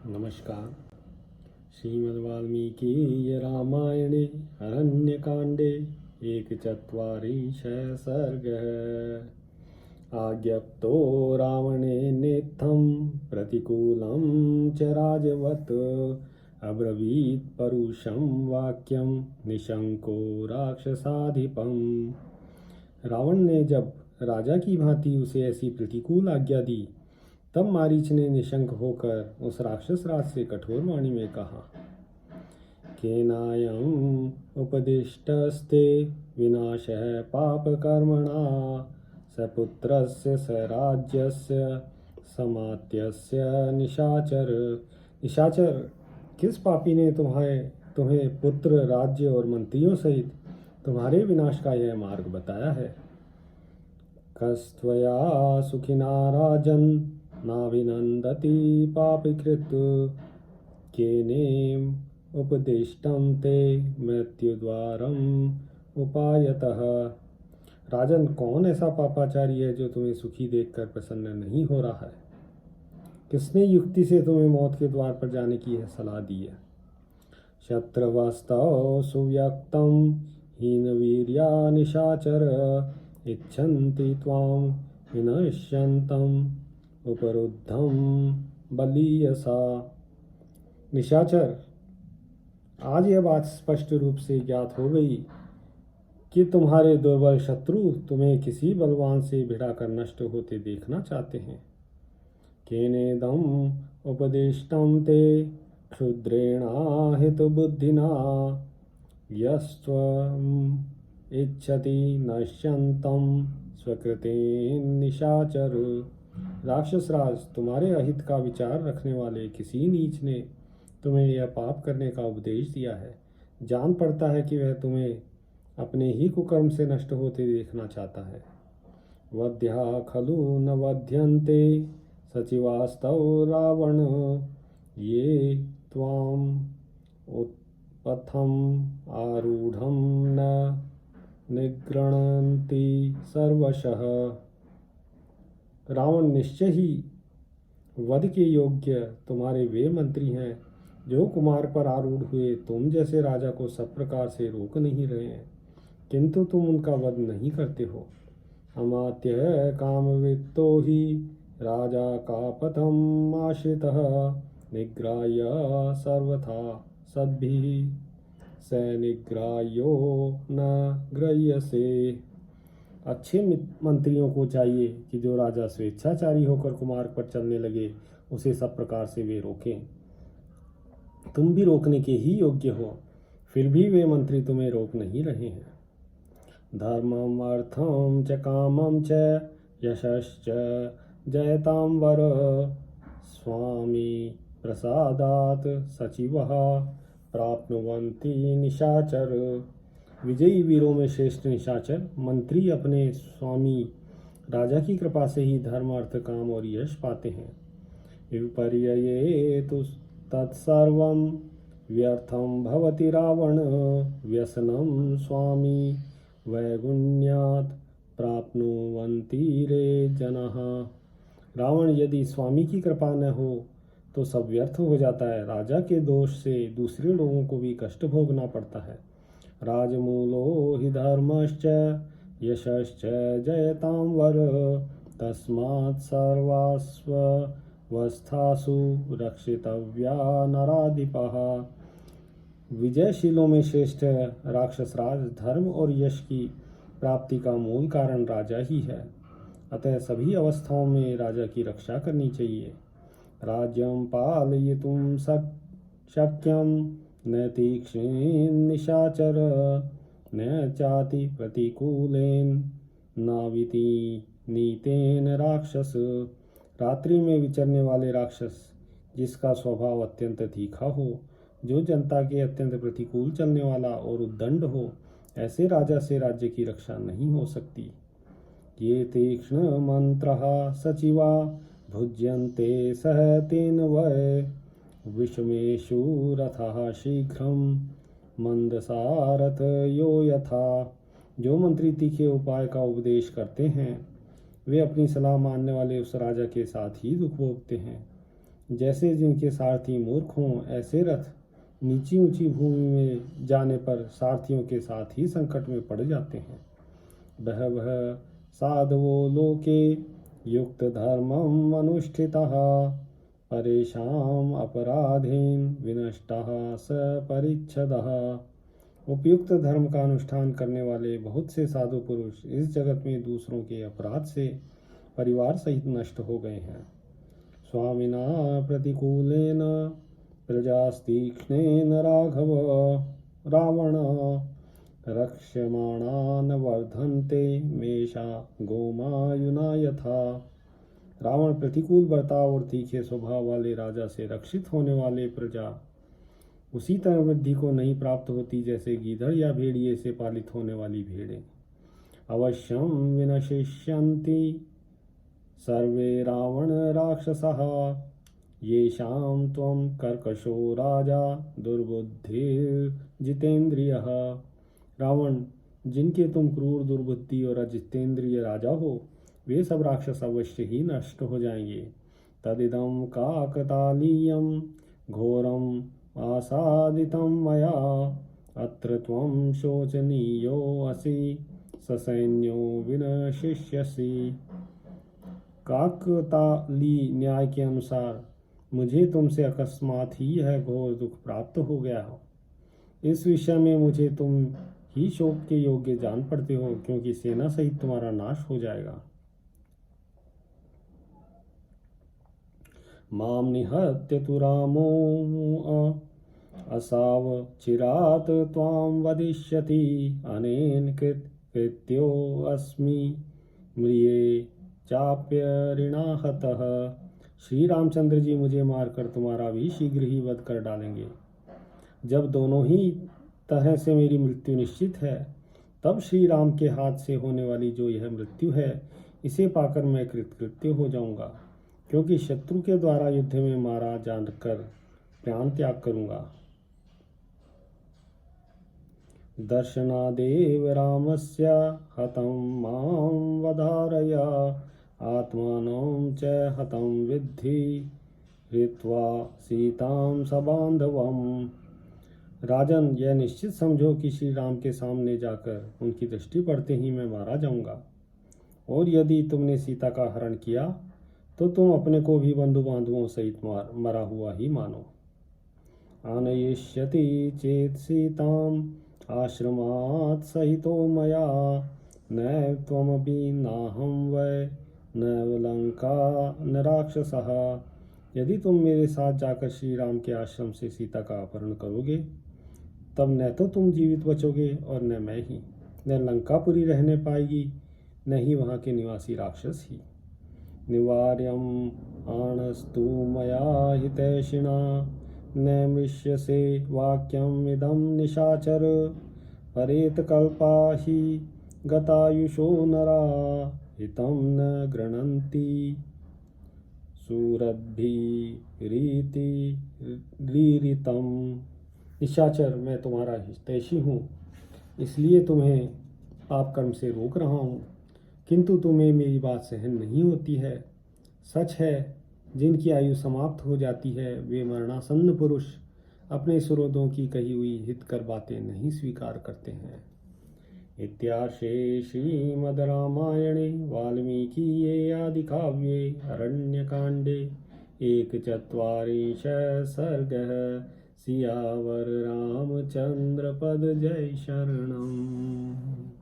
नमस्कार। श्रीमद् वाल्मीकि रामायणे अरण्यकाण्डे एकचत्वारिंशः सर्गः। आज्ञप्तो रावणेनेत्थं प्रतिकूलं च राजवत् अब्रवीत् परुषं वाक्यं निशंको राक्षसाधिपम्। रावण ने जब राजा की भांति उसे ऐसी प्रतिकूल आज्ञा दी, तब मारीच ने निशंक होकर उस राक्षस राज से कठोर वाणी में कहा, केनायम उपदिष्टस्ते विनाशः पापकर्मणा सपुत्रस्य स राज्यस्य समात्यस्य निशाचर। निशाचर, किस पापी ने तुम्हें पुत्र, राज्य और मंत्रियों सहित तुम्हारे विनाश का यह मार्ग बताया है? कस्त्वया सुखिना राजन् नाभिनन्दति पापकृत् केनेम उपदिष्टं ते मृत्युद्वारम् उपायतः। राजन, कौन ऐसा पापाचारी है जो तुम्हें सुखी देखकर प्रसन्न नहीं हो रहा है? किसने युक्ति से तुम्हें मौत के द्वार पर जाने की यह सलाह दी है? शत्रवस्तौ सुव्यक्तं हीनवीर्या निशाचर इच्छन्ति त्वां विनश्यन्तम् उपरुद्धं बलीयसा। निशाचर, आज यह बात स्पष्ट रूप से ज्ञात हो गई कि तुम्हारे दुर्बल शत्रु तुम्हें किसी बलवान से भिड़ाकर नष्ट होते देखना चाहते हैं। केनेदम उपदिष्टं ते क्षुद्रेणा हितबुद्धिना यस्त्वम् इच्छति नश्यन्तं स्वकृतेन निशाचर। राक्षस राज, तुम्हारे अहित का विचार रखने वाले किसी नीच ने तुम्हें यह पाप करने का उपदेश दिया है। जान पड़ता है कि वह तुम्हें अपने ही कुकर्म से नष्ट होते देखना चाहता है। वध्या खलु न वध्यन्ते सचिवास्तव रावण ये त्वाम उत्पथम आरूढ़म न निगृह्णन्ति सर्वशः। रावण, निश्चय ही वध के योग्य तुम्हारे वे मंत्री हैं जो कुमार पर आरूढ़ हुए तुम जैसे राजा को सब प्रकार से रोक नहीं रहे हैं, किंतु तुम उनका वध नहीं करते हो। अमात्य कामवित्तो ही राजा का पथम आश्रितः निग्राह्य सर्वथा सद्भिः स निग्राह्यो न गृह्यसे। अच्छे मंत्रियों को चाहिए कि जो राजा स्वेच्छाचारी होकर कुमार्ग पर चलने लगे उसे सब प्रकार से वे रोकें। तुम भी रोकने के ही योग्य हो, फिर भी वे मंत्री तुम्हें रोक नहीं रहे हैं। धर्मम अर्थम च कामम च यशश्च जयताम वर स्वामी प्रसादात सचिवः प्राप्नुवन्ति निशाचर। विजयी वीरों में श्रेष्ठ निशाचर, मंत्री अपने स्वामी राजा की कृपा से ही धर्म, अर्थ, काम और यश पाते हैं। विपर्यये तु तत्सर्वं व्यर्थं भवति रावण व्यसनं स्वामी वैगुण्यात् प्राप्नुवन्ति रे जनः। रावण, यदि स्वामी की कृपा न हो तो सब व्यर्थ हो जाता है। राजा के दोष से दूसरे लोगों को भी कष्ट भोगना पड़ता है। राजमूलो हि धर्मश्च यशश्च जयतां वर तस्मात् सर्वास्वस्थासु रक्षितव्या नराधिपः। विजयशीलों में श्रेष्ठ राक्षस राज, धर्म और यश की प्राप्ति का मूल कारण राजा ही है, अतः सभी अवस्थाओं में राजा की रक्षा करनी चाहिए। राज्यं पालयितुं शक्यं न तीक्ष्णेन निशाचर न चाति प्रतिकूलेन नाविति नीतेन राक्षस। रात्रि में विचरने वाले राक्षस, जिसका स्वभाव अत्यंत तीखा हो, जो जनता के अत्यंत प्रतिकूल चलने वाला और उद्दंड हो, ऐसे राजा से राज्य की रक्षा नहीं हो सकती। ये तीक्ष्ण मंत्रः सचिवा भुज्यन्ते सह तेन वै विषमेषु रथः शीघ्रं मंदसारथ यो यथा। जो मंत्री तीखे उपाय का उपदेश करते हैं वे अपनी सलाह मानने वाले उस राजा के साथ ही दुख भोगते हैं। जैसे जिनके सारथी मूर्ख हों ऐसे रथ नीची ऊंची भूमि में जाने पर सारथियों के साथ ही संकट में पड़ जाते हैं। बहवः साधवो लोके युक्त धर्मम अनुष्ठितः परेषाम अपराधेन विनष्टः स परिच्छदः। उपयुक्त धर्म का अनुष्ठान करने वाले बहुत से साधु पुरुष इस जगत में दूसरों के अपराध से परिवार सहित नष्ट हो गए हैं। स्वामिना प्रतिकूलेन प्रजास्तीक्ष्णेन राघव रावण रक्ष्यमाणान वर्धन्ते मेषा गोमायुना यथा। रावण प्रतिकूल बर्ताव और तीखे स्वभाव वाले राजा से रक्षित होने वाले प्रजा उसी तरह वृद्धि को नहीं प्राप्त होती जैसे गीदड़ या भेड़िए से पालित होने वाली भेड़ें। अवश्यम विनशिष्यन्ति सर्वे रावण राक्षसः येषां त्वं कर्कशो राजा दुर्बुद्धिर्जितेन्द्रियः। रावण, जिनके तुम क्रूर दुर्बुद्धि और अजितेंद्रिय राजा हो, वे सब राक्षस अवश्य ही नष्ट हो जाएंगे। तदिदं काकतालीयं घोरम आसादितं मया अत्र त्वं शोचनीयो असि ससैन्यो विनशिष्यसि। काकताली न्याय के अनुसार मुझे तुमसे अकस्मात ही यह घोर दुख प्राप्त हो गया हो। इस विषय में मुझे तुम ही शोक के योग्य जान पड़ते हो, क्योंकि सेना सहित तुम्हारा नाश हो जाएगा। माम निहत्य तु रामो असाव चिरात त्वां वदिष्यति अनेन कृत्यो अस्मि म्रिये चाप्य ऋणाहतः। श्री रामचंद्र जी मुझे मारकर तुम्हारा भी शीघ्र ही वध कर डालेंगे। जब दोनों ही तरह से मेरी मृत्यु निश्चित है, तब श्री राम के हाथ से होने वाली जो यह मृत्यु है, इसे पाकर मैं कृतकृत्य हो जाऊंगा, क्योंकि शत्रु के द्वारा युद्ध में मारा जानकर प्राण त्याग करूंगा। दर्शनादेव रामस्य हतं मां वधारय आत्मानं च हतं विद्धि हृत्वा सीतां सबांधवम्। राजन, यह निश्चित समझो कि श्री राम के सामने जाकर उनकी दृष्टि पड़ते ही मैं मारा जाऊंगा, और यदि तुमने सीता का हरण किया तो तुम अपने को भी बंधु बांधवों सहित मरा हुआ ही मानो। आनयिष्यति चेत सीताम आश्रमात् सहितो मया नैव त्वमपि नाहं वै नैव लंका न राक्षसः। यदि तुम मेरे साथ जाकर श्री राम के आश्रम से सीता का अपहरण करोगे, तब न तो तुम जीवित बचोगे और न मैं ही। न लंकापुरी रहने पाएगी, न ही वहाँ के निवासी राक्षस ही। निवार्यम आणस्तु मया हितैषिणा न मृष्यसे वाक्यम इदं निशाचर परेत कल्पा हि गतायुषो नरा हितं न गृह्णन्ति सूरद्भिरीति रीरितम। निशाचर, मैं तुम्हारा हितैषी हूँ, इसलिए तुम्हें पाप कर्म से रोक रहा हूँ, किंतु तुम्हें मेरी बात सहन नहीं होती है। सच है, जिनकी आयु समाप्त हो जाती है वे मरणासन्न पुरुष अपने सुहृदों की कही हुई हितकर बातें नहीं स्वीकार करते हैं। इत्यार्षे श्रीमद् रामायणे वाल्मीकिये आदिकाव्ये अरण्यकाण्डे 1/4 सर्गः। सियावर रामचंद्र पद जय शरणम्।